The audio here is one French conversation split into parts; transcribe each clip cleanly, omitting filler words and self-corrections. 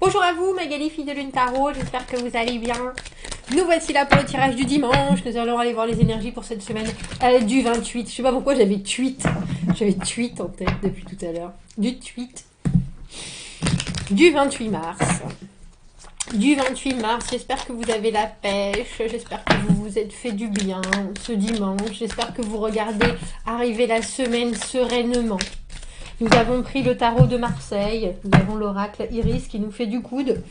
Bonjour à vous, Magali, fille de Lune Tarot, j'espère que vous allez bien. Nous voici là pour le tirage du dimanche. Nous allons aller voir les énergies pour cette semaine du 28. Je sais pas pourquoi j'avais tweet. J'avais tweet en tête depuis tout à l'heure. Du tweet. Du 28 mars. Du 28 mars, j'espère que vous avez la pêche, j'espère que vous vous êtes fait du bien ce dimanche, j'espère que vous regardez arriver la semaine sereinement. Nous avons pris le tarot de Marseille, nous avons l'oracle Iris qui nous fait du coude.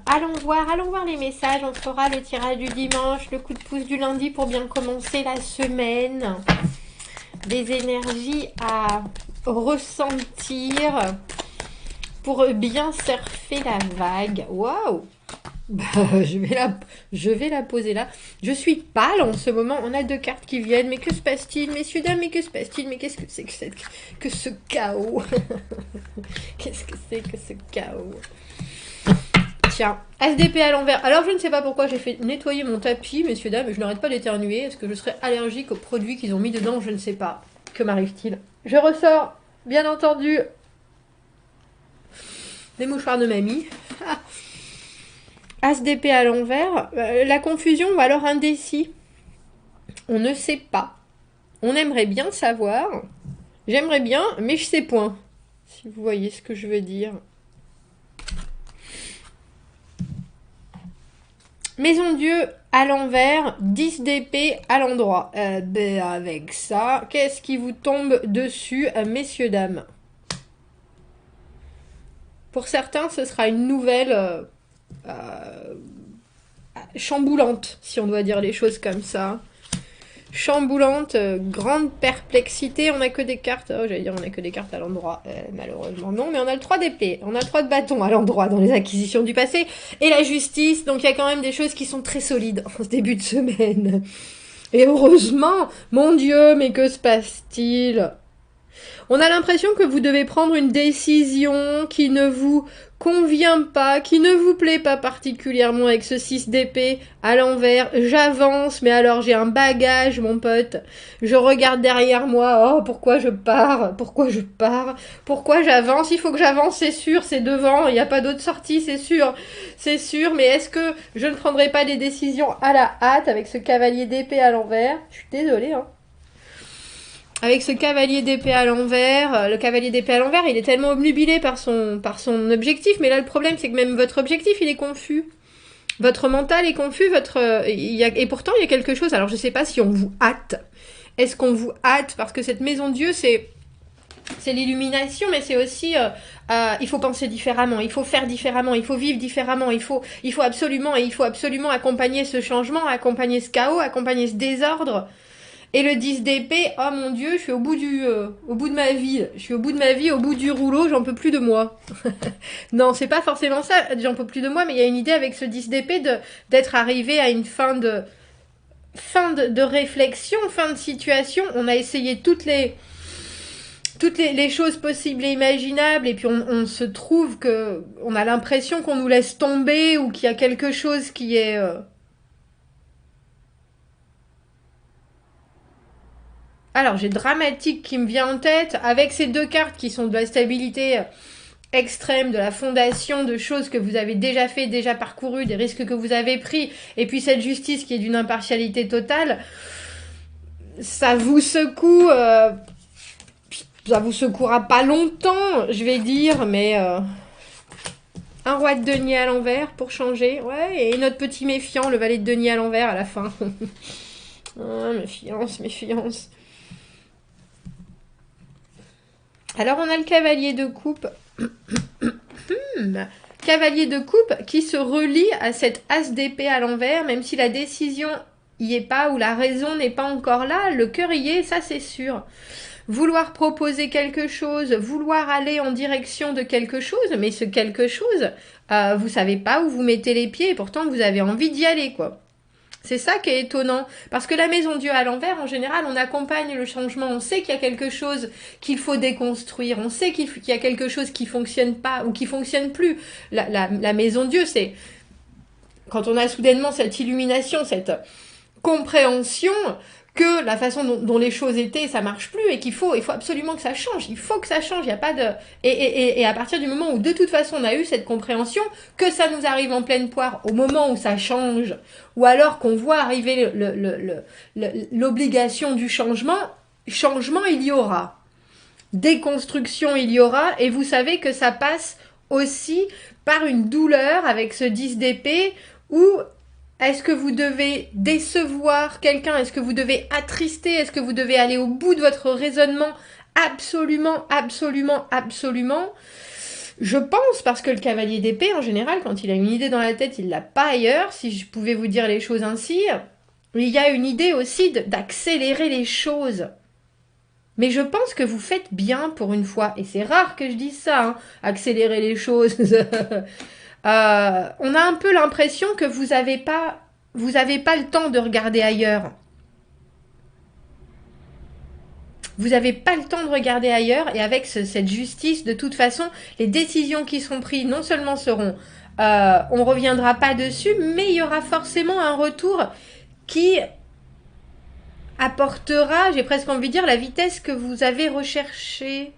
Allons voir les messages, on fera le tirage du dimanche, le coup de pouce du lundi pour bien commencer la semaine. Des énergies à ressentir pour bien surfer la vague. Waouh! Bah, je vais la poser là. Je suis pâle en ce moment. On a deux cartes qui viennent. Mais que se passe-t-il, messieurs, dames? Mais que se passe-t-il? Mais qu'est-ce que c'est que ce chaos? Qu'est-ce que c'est que ce chaos? Tiens, SDP à l'envers. Alors, je ne sais pas pourquoi j'ai fait nettoyer mon tapis, messieurs, dames, mais je n'arrête pas d'éternuer. Est-ce que je serais allergique aux produits qu'ils ont mis dedans? Je ne sais pas. Que m'arrive-t-il? Je ressors, bien entendu, des mouchoirs de mamie. SDP à l'envers, la confusion ou alors indécis. On ne sait pas. On aimerait bien savoir. J'aimerais bien, mais je sais point. Si vous voyez ce que je veux dire. Maison Dieu à l'envers, 10 d'épée à l'endroit. Avec ça, qu'est-ce qui vous tombe dessus, messieurs, dames? Pour certains, ce sera une nouvelle chamboulante, si on doit dire les choses comme ça. Chamboulante, grande perplexité. On n'a que des cartes. Oh, j'allais dire, on n'a que des cartes à l'endroit. Malheureusement, non. Mais on a le 3 d'épée. On a le 3 de bâton à l'endroit dans les acquisitions du passé. Et la justice. Donc, il y a quand même des choses qui sont très solides en ce début de semaine. Et heureusement, mon Dieu, mais que se passe-t-il? On a l'impression que vous devez prendre une décision qui ne vous convient pas, qui ne vous plaît pas particulièrement avec ce 6 d'épée à l'envers. J'avance, mais alors j'ai un bagage, mon pote. Je regarde derrière moi. Oh, pourquoi je pars? Pourquoi je pars? Pourquoi j'avance? Il faut que j'avance, c'est sûr, c'est devant. Il n'y a pas d'autre sortie, c'est sûr. C'est sûr, mais est-ce que je ne prendrai pas des décisions à la hâte avec ce cavalier d'épée à l'envers? Je suis désolée, hein. Avec ce cavalier d'épée à l'envers, le cavalier d'épée à l'envers, il est tellement obnubilé par son objectif, mais là le problème c'est que même votre objectif il est confus. Votre mental est confus, et pourtant il y a quelque chose, alors je sais pas si on vous hâte. Est-ce qu'on vous hâte? Parce que cette maison de Dieu c'est l'illumination, mais c'est aussi, il faut penser différemment, il faut faire différemment, il faut vivre différemment, il faut absolument accompagner ce changement, accompagner ce chaos, accompagner ce désordre. Et le 10 d'épée, oh mon Dieu, je suis au bout de ma vie. Je suis au bout de ma vie, au bout du rouleau, j'en peux plus de moi. Non, c'est pas forcément ça, j'en peux plus de moi, mais il y a une idée avec ce 10 d'épée d'être arrivé à une fin de réflexion, fin de situation. On a essayé toutes les choses possibles et imaginables, et puis on se trouve que on a l'impression qu'on nous laisse tomber ou qu'il y a quelque chose qui est... Alors, j'ai dramatique qui me vient en tête, avec ces deux cartes qui sont de la stabilité extrême, de la fondation, de choses que vous avez déjà fait, déjà parcouru, des risques que vous avez pris, et puis cette justice qui est d'une impartialité totale. Ça vous secoue, ça vous secouera pas longtemps, je vais dire, mais un roi de denier à l'envers pour changer, ouais, et notre petit méfiant, le valet de denier à l'envers à la fin. Ah, méfiance. Alors, on a le cavalier de coupe. Cavalier de coupe qui se relie à cette as d'épée à l'envers, même si la décision y est pas ou la raison n'est pas encore là, le cœur y est, ça c'est sûr. Vouloir proposer quelque chose, vouloir aller en direction de quelque chose, mais ce quelque chose, vous savez pas où vous mettez les pieds et pourtant vous avez envie d'y aller, quoi. C'est ça qui est étonnant, parce que la maison Dieu à l'envers, en général, on accompagne le changement, on sait qu'il y a quelque chose qu'il faut déconstruire, on sait qu'il y a quelque chose qui fonctionne pas ou qui fonctionne plus. La maison Dieu, c'est quand on a soudainement cette illumination, cette compréhension que la façon dont les choses étaient, ça marche plus et qu'il faut, il faut absolument que ça change. Il faut que ça change. Il y a pas de et à partir du moment où de toute façon on a eu cette compréhension, que ça nous arrive en pleine poire au moment où ça change, ou alors qu'on voit arriver l'obligation du changement, changement il y aura, déconstruction il y aura, et vous savez que ça passe aussi par une douleur avec ce 10 d'épée où est-ce que vous devez décevoir quelqu'un? Est-ce que vous devez attrister? Est-ce que vous devez aller au bout de votre raisonnement? Absolument, absolument, absolument. Je pense, parce que le cavalier d'épée, en général, quand il a une idée dans la tête, il l'a pas ailleurs, si je pouvais vous dire les choses ainsi. Il y a une idée aussi d'accélérer les choses. Mais je pense que vous faites bien pour une fois. Et c'est rare que je dise ça, hein, accélérer les choses. On a un peu l'impression que vous avez pas le temps de regarder ailleurs. Vous n'avez pas le temps de regarder ailleurs, et avec cette justice, de toute façon, les décisions qui seront prises non seulement seront, on reviendra pas dessus, mais il y aura forcément un retour qui apportera, j'ai presque envie de dire, la vitesse que vous avez recherchée.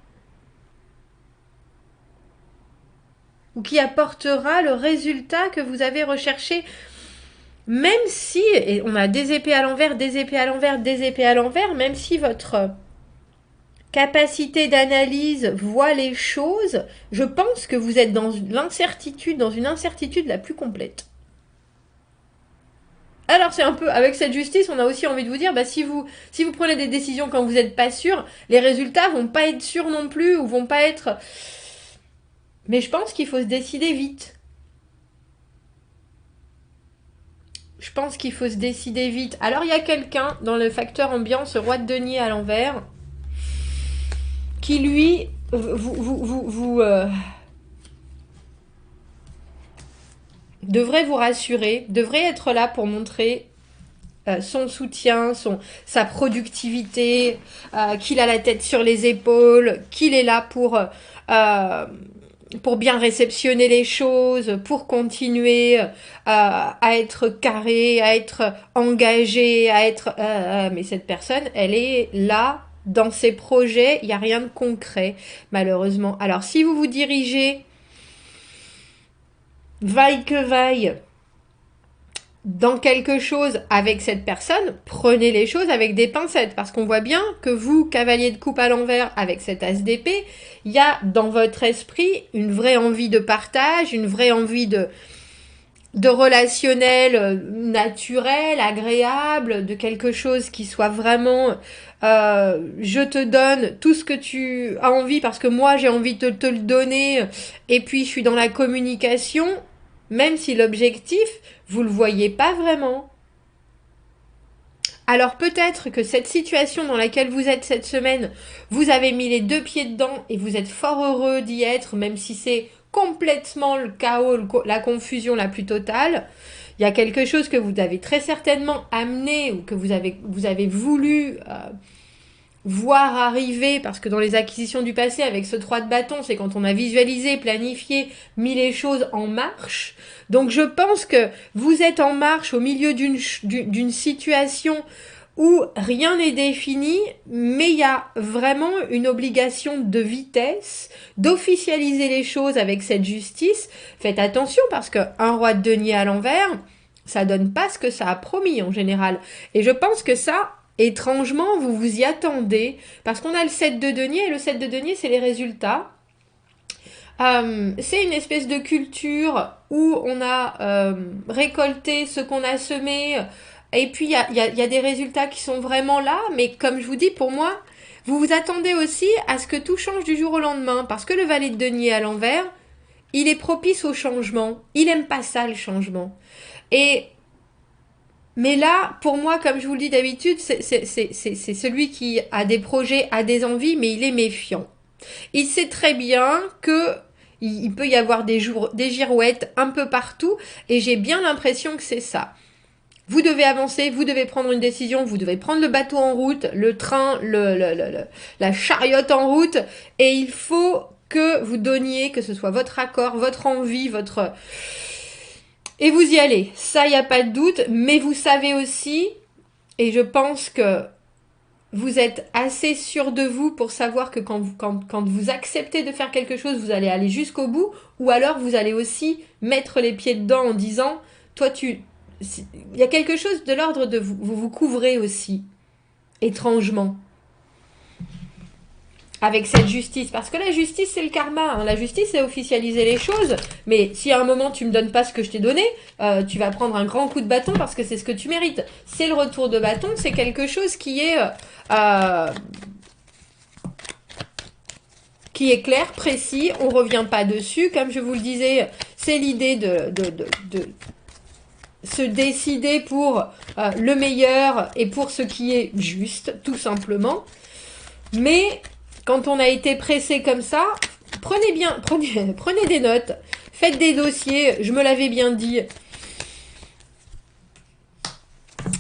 Ou qui apportera le résultat que vous avez recherché. Même si, et on a des épées à l'envers, des épées à l'envers, des épées à l'envers, même si votre capacité d'analyse voit les choses, je pense que vous êtes dans l'incertitude, dans une incertitude la plus complète. Alors c'est un peu, avec cette justice, on a aussi envie de vous dire, bah, si vous prenez des décisions quand vous n'êtes pas sûr, les résultats vont pas être sûrs non plus, ou vont pas être... Mais je pense qu'il faut se décider vite. Je pense qu'il faut se décider vite. Alors il y a quelqu'un dans le facteur ambiance, roi de denier à l'envers, qui lui, devrait vous rassurer, devrait être là pour montrer son soutien, sa productivité, qu'il a la tête sur les épaules, qu'il est là pour bien réceptionner les choses, pour continuer à être carré, à être engagé, à être... mais cette personne, elle est là dans ses projets, il n'y a rien de concret, malheureusement. Alors, si vous vous dirigez, vaille que vaille, dans quelque chose avec cette personne, prenez les choses avec des pincettes, parce qu'on voit bien que vous, cavalier de coupe à l'envers avec cet as d'épée, il y a dans votre esprit une vraie envie de partage, une vraie envie de relationnel naturel, agréable, de quelque chose qui soit vraiment je te donne tout ce que tu as envie parce que moi j'ai envie de te le donner, et puis je suis dans la communication, même si l'objectif, vous le voyez pas vraiment. Alors peut-être que cette situation dans laquelle vous êtes cette semaine, vous avez mis les deux pieds dedans et vous êtes fort heureux d'y être, même si c'est complètement le chaos, la confusion la plus totale. Il y a quelque chose que vous avez très certainement amené ou que vous avez voulu voir arriver, parce que dans les acquisitions du passé, avec ce 3 de bâton, c'est quand on a visualisé, planifié, mis les choses en marche. Donc je pense que vous êtes en marche au milieu d'une situation où rien n'est défini, mais il y a vraiment une obligation de vitesse, d'officialiser les choses avec cette justice. Faites attention, parce qu'un roi de denier à l'envers, ça donne pas ce que ça a promis en général. Et je pense que ça, étrangement, vous vous y attendez, parce qu'on a le 7 de denier, et le 7 de denier, c'est les résultats. C'est une espèce de culture où on a récolté ce qu'on a semé, et puis il y a des résultats qui sont vraiment là, mais comme je vous dis, pour moi, vous vous attendez aussi à ce que tout change du jour au lendemain, parce que le valet de denier à l'envers, il est propice au changement, il aime pas ça, le changement. Mais là, pour moi, comme je vous le dis d'habitude, c'est celui qui a des projets, a des envies, mais il est méfiant. Il sait très bien que il peut y avoir des girouettes un peu partout, et j'ai bien l'impression que c'est ça. Vous devez avancer, vous devez prendre une décision, vous devez prendre le bateau en route, le train, la chariote en route, et il faut que vous donniez, que ce soit votre accord, votre envie, votre... Et vous y allez, ça, il n'y a pas de doute, mais vous savez aussi Et je pense que vous êtes assez sûr de vous pour savoir que quand vous acceptez de faire quelque chose, vous allez aller jusqu'au bout, ou alors vous allez aussi mettre les pieds dedans en disant, toi il y a quelque chose de l'ordre de vous couvrez aussi, étrangement, avec cette justice. Parce que la justice, c'est le karma. Hein. La justice, c'est officialiser les choses. Mais si à un moment, tu me donnes pas ce que je t'ai donné, tu vas prendre un grand coup de bâton parce que c'est ce que tu mérites. C'est le retour de bâton, c'est quelque chose qui est clair, précis, on revient pas dessus. Comme je vous le disais, c'est l'idée de se décider pour le meilleur et pour ce qui est juste, tout simplement. Mais quand on a été pressé comme ça, prenez des notes, faites des dossiers, je me l'avais bien dit.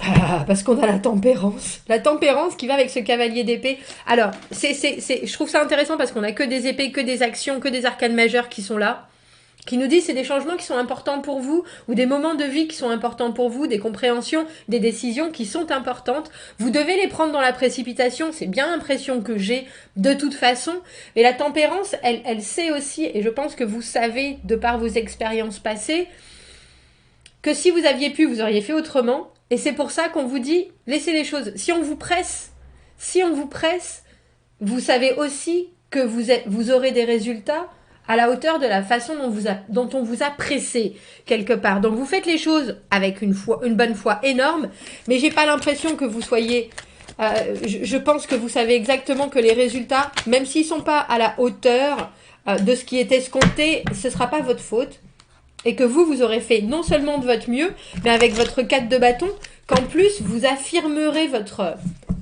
Ah, parce qu'on a la tempérance. La tempérance qui va avec ce cavalier d'épée. Alors, je trouve ça intéressant parce qu'on a que des épées, que des actions, que des arcanes majeures qui sont là. Qui nous disent c'est des changements qui sont importants pour vous, ou des moments de vie qui sont importants pour vous, des compréhensions, des décisions qui sont importantes. Vous devez les prendre dans la précipitation, c'est bien l'impression que j'ai de toute façon. Mais la tempérance, elle sait aussi, et je pense que vous savez, de par vos expériences passées, que si vous aviez pu, vous auriez fait autrement. Et c'est pour ça qu'on vous dit, laissez les choses. Si on vous presse, vous savez aussi que vous aurez des résultats à la hauteur de la façon dont on vous a pressé quelque part. Donc vous faites les choses avec une bonne foi énorme, mais j'ai pas l'impression que vous soyez... je pense que vous savez exactement que les résultats, même s'ils sont pas à la hauteur de ce qui est escompté, ce sera pas votre faute. Et que vous aurez fait non seulement de votre mieux, mais avec votre 4 de bâton, qu'en plus vous affirmerez votre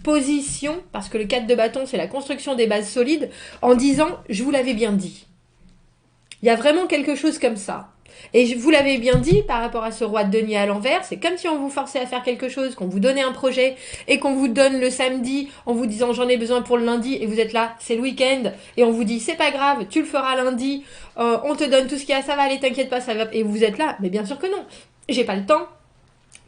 position, parce que le 4 de bâton c'est la construction des bases solides, en disant je vous l'avais bien dit. Il y a vraiment quelque chose comme ça. Et je vous l'avais bien dit par rapport à ce roi de denier à l'envers, c'est comme si on vous forçait à faire quelque chose, qu'on vous donnait un projet et qu'on vous donne le samedi en vous disant j'en ai besoin pour le lundi et vous êtes là, c'est le week-end et on vous dit c'est pas grave, tu le feras lundi, on te donne tout ce qu'il y a, ça va aller, t'inquiète pas, ça va. Et vous êtes là, mais bien sûr que non, j'ai pas le temps.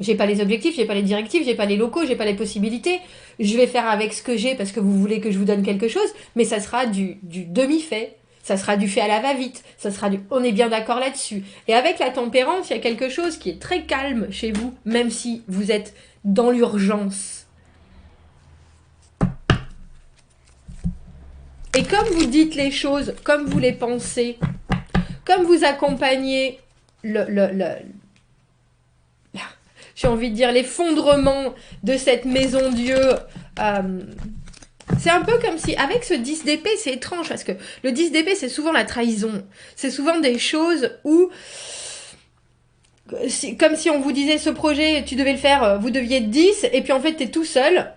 J'ai pas les objectifs, j'ai pas les directives, j'ai pas les locaux, j'ai pas les possibilités. Je vais faire avec ce que j'ai parce que vous voulez que je vous donne quelque chose, mais ça sera du demi-fait. Ça sera du fait à la va-vite, on est bien d'accord là-dessus. Et avec la tempérance, il y a quelque chose qui est très calme chez vous, même si vous êtes dans l'urgence. Et comme vous dites les choses, comme vous les pensez, comme vous accompagnez j'ai envie de dire l'effondrement de cette maison Dieu, c'est un peu comme si, avec ce 10 d'épée, c'est étrange, parce que le 10 d'épée, c'est souvent la trahison. C'est souvent des choses où, comme si on vous disait, ce projet, tu devais le faire, vous deviez être 10, et puis en fait, t'es tout seul,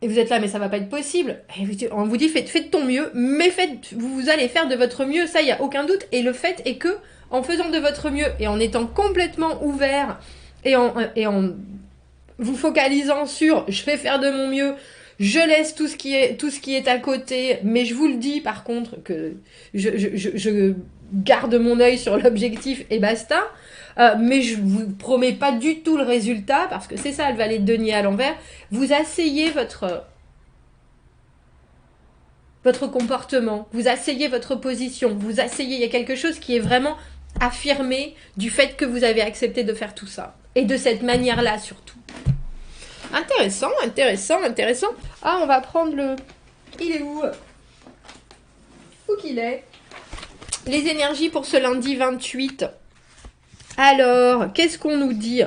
et vous êtes là, mais ça va pas être possible. Et on vous dit, faites de ton mieux, mais vous allez faire de votre mieux, ça, il n'y a aucun doute. Et le fait est que, en faisant de votre mieux, et en étant complètement ouvert, et en vous focalisant sur, je vais faire de mon mieux, je laisse tout ce qui est à côté, mais je vous le dis par contre que je garde mon œil sur l'objectif et basta. Mais je vous promets pas du tout le résultat parce que c'est ça le valet de denier à l'envers. Vous asseyez votre comportement, vous asseyez votre position, il y a quelque chose qui est vraiment affirmé du fait que vous avez accepté de faire tout ça et de cette manière-là surtout. Intéressant. Ah, on va prendre le... Il est où? Où qu'il est? Les énergies pour ce lundi 28. Alors, qu'est-ce qu'on nous dit?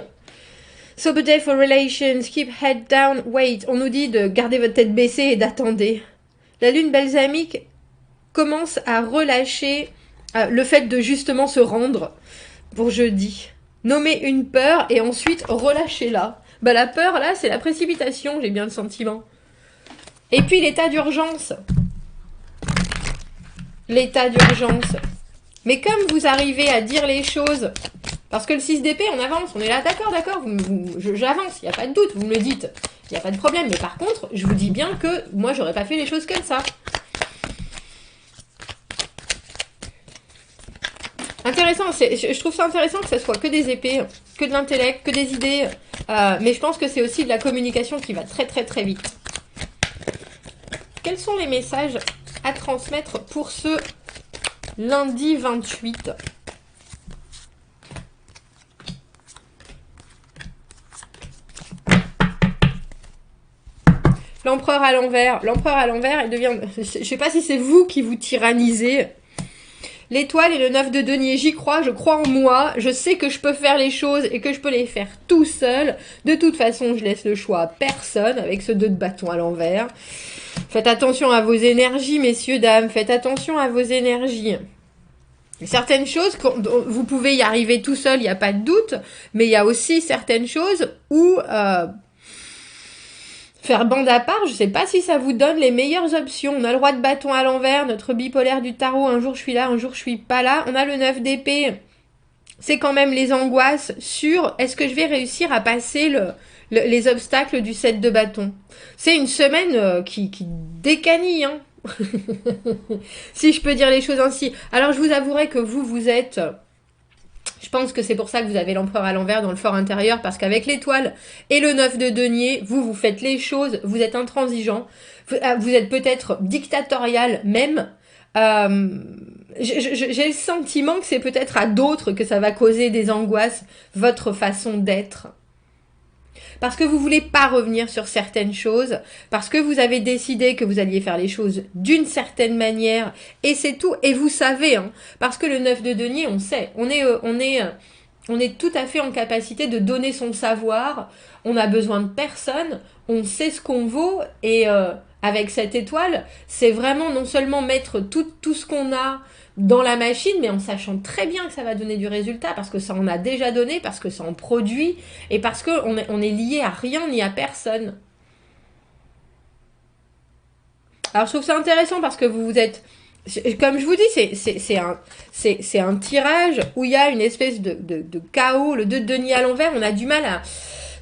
Sober day for relations, keep head down, wait. On nous dit de garder votre tête baissée et d'attendre. La lune balsamique commence à relâcher le fait de justement se rendre pour jeudi. Nommer une peur et ensuite relâcher-la. Bah la peur, là, c'est la précipitation, j'ai bien le sentiment. Et puis l'état d'urgence. L'état d'urgence. Mais comme vous arrivez à dire les choses, parce que le 6 d'épée, on avance, on est là, d'accord, j'avance, il n'y a pas de doute, vous me le dites, il n'y a pas de problème. Mais par contre, je vous dis bien que moi, j'aurais pas fait les choses comme ça. Intéressant. intéressant. Je trouve ça intéressant que ça soit que des épées, que de l'intellect, que des idées. Mais je pense que c'est aussi de la communication qui va très très très vite. Quels sont les messages à transmettre pour ce lundi 28 ? L'empereur à l'envers. L'empereur à l'envers, il devient... Je sais pas si c'est vous qui vous tyrannisez. L'étoile et le 9 de denier, j'y crois, je crois en moi, je sais que je peux faire les choses et que je peux les faire tout seul. De toute façon, je laisse le choix à personne avec ce 2 de bâton à l'envers. Faites attention à vos énergies, messieurs, dames, faites attention à vos énergies. Certaines choses, vous pouvez y arriver tout seul, il n'y a pas de doute, mais il y a aussi certaines choses où... faire bande à part, je sais pas si ça vous donne les meilleures options. On a le roi de bâton à l'envers, notre bipolaire du tarot, un jour je suis là, un jour je suis pas là. On a le 9 d'épée, c'est quand même les angoisses sur est-ce que je vais réussir à passer les obstacles du 7 de bâton. C'est une semaine qui décanille, hein. Si je peux dire les choses ainsi. Alors je vous avouerai que vous êtes... Je pense que c'est pour ça que vous avez l'empereur à l'envers dans le fort intérieur, parce qu'avec l'étoile et le 9 de denier, vous faites les choses, vous êtes intransigeant, vous êtes peut-être dictatorial même. J'ai le sentiment que c'est peut-être à d'autres que ça va causer des angoisses, votre façon d'être. Parce que vous voulez pas revenir sur certaines choses, parce que vous avez décidé que vous alliez faire les choses d'une certaine manière, et c'est tout, et vous savez, hein, parce que le 9 de denier, on sait, on est tout à fait en capacité de donner son savoir, on n'a besoin de personne, on sait ce qu'on vaut, et avec cette étoile, c'est vraiment non seulement mettre tout ce qu'on a dans la machine, mais en sachant très bien que ça va donner du résultat, parce que ça en a déjà donné, parce que ça en produit, et parce qu'on est lié à rien ni à personne. Alors je trouve ça intéressant parce que vous êtes... Comme je vous dis, c'est un tirage où il y a une espèce de chaos, le 2 de denier à l'envers, on a du mal à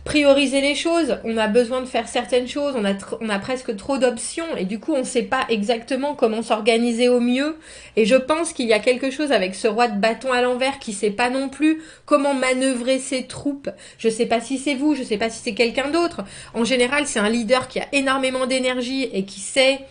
prioriser les choses, on a besoin de faire certaines choses, on a presque trop d'options et du coup on ne sait pas exactement comment s'organiser au mieux, et je pense qu'il y a quelque chose avec ce roi de bâton à l'envers qui ne sait pas non plus comment manœuvrer ses troupes. Je ne sais pas si c'est vous, je ne sais pas si c'est quelqu'un d'autre. En général, c'est un leader qui a énormément d'énergie et qui sait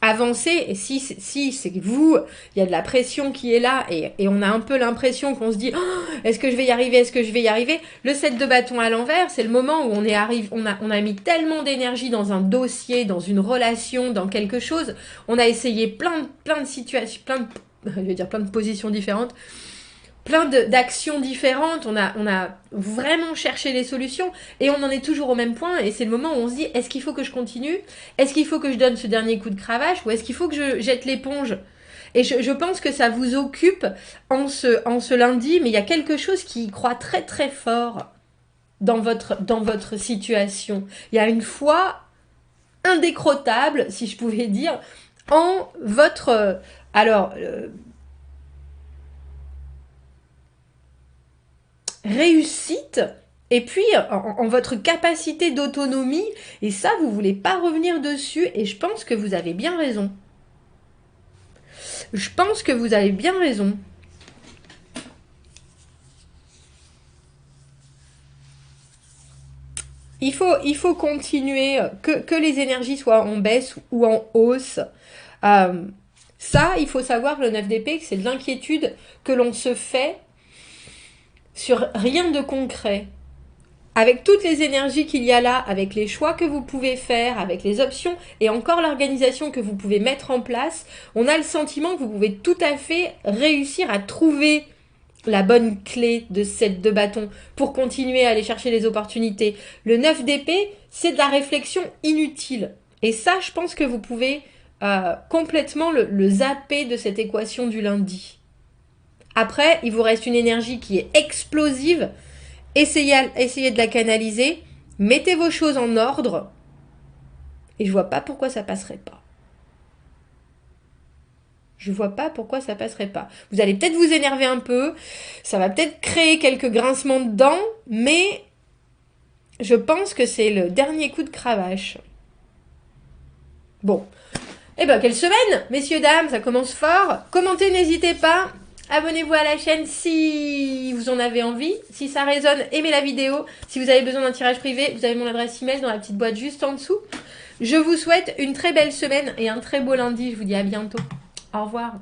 avancer, et si c'est vous, il y a de la pression qui est là, et on a un peu l'impression qu'on se dit oh, est-ce que je vais y arriver, est-ce que je vais y arriver. Le 7 de bâton à l'envers, c'est le moment où on a mis tellement d'énergie dans un dossier, dans une relation, dans quelque chose, on a essayé plein de situations, je vais dire plein de positions différentes, plein d'actions différentes, on a vraiment cherché les solutions, et on en est toujours au même point, et c'est le moment où on se dit, est-ce qu'il faut que je continue? Est-ce qu'il faut que je donne ce dernier coup de cravache? Ou est-ce qu'il faut que je jette l'éponge? Et je pense que ça vous occupe en ce lundi, mais il y a quelque chose qui croit très très fort dans votre situation. Il y a une foi indécrottable, si je pouvais dire, en votre... réussite, et puis en votre capacité d'autonomie, et ça vous voulez pas revenir dessus, et je pense que vous avez bien raison. Je pense que vous avez bien raison. Il faut continuer, que les énergies soient en baisse ou en hausse. Ça, il faut savoir, le 9 d'épée, que c'est de l'inquiétude que l'on se fait sur rien de concret. Avec toutes les énergies qu'il y a là, avec les choix que vous pouvez faire, avec les options et encore l'organisation que vous pouvez mettre en place, on a le sentiment que vous pouvez tout à fait réussir à trouver la bonne clé de cette de bâton pour continuer à aller chercher les opportunités. Le 9 d'épée, c'est de la réflexion inutile. Et ça, je pense que vous pouvez complètement le zapper de cette équation du lundi. Après, il vous reste une énergie qui est explosive. Essayez de la canaliser. Mettez vos choses en ordre. Et je vois pas pourquoi ça passerait pas. Je vois pas pourquoi ça passerait pas. Vous allez peut-être vous énerver un peu. Ça va peut-être créer quelques grincements de dents. Mais je pense que c'est le dernier coup de cravache. Bon. Eh ben, quelle semaine, messieurs, dames, ça commence fort. Commentez, n'hésitez pas. Abonnez-vous à la chaîne si vous en avez envie. Si ça résonne, aimez la vidéo. Si vous avez besoin d'un tirage privé, vous avez mon adresse email dans la petite boîte juste en dessous. Je vous souhaite une très belle semaine et un très beau lundi. Je vous dis à bientôt. Au revoir.